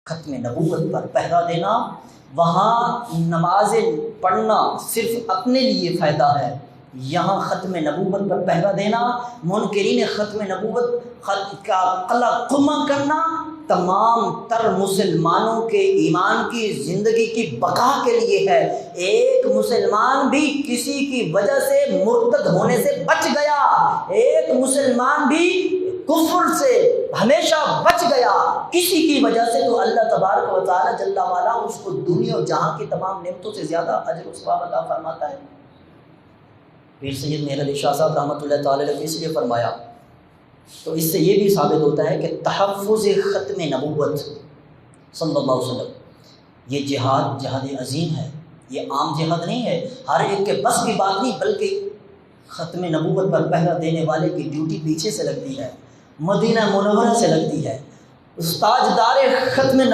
ختم نبوت پر پہرا دینا، وہاں نمازیں پڑھنا صرف اپنے لیے فائدہ ہے، یہاں ختم نبوت پر پہرا دینا، منکرین ختم نبوت کا قلع قمع کرنا، تمام تر مسلمانوں کے ایمان کی زندگی کی بقا کے لیے ہے۔ ایک مسلمان بھی کسی کی وجہ سے مرتد ہونے سے بچ گیا، ایک مسلمان بھی کفر سے ہمیشہ بچ گیا کسی کی وجہ سے، تو اللہ تبارک و تعالی جل وعلا اس کو دنیا اور جہاں کی تمام نعمتوں سے زیادہ اجر و ثواب عطا فرماتا ہے۔ پیر سید مہر علی شاہ صاحب رحمۃ اللہ تعالی علیہ اس لیے فرمایا، تو اس سے یہ بھی ثابت ہوتا ہے کہ تحفظ ختم نبوت صلی اللہ علیہ وسلم، یہ جہاد عظیم ہے، یہ عام جہاد نہیں ہے، ہر ایک کے بس کی بات نہیں، بلکہ ختم نبوت پر پہرا دینے والے کی ڈیوٹی پیچھے سے لگتی ہے، مدینہ منورہ سے لگتی ہے۔ تاجدار ختم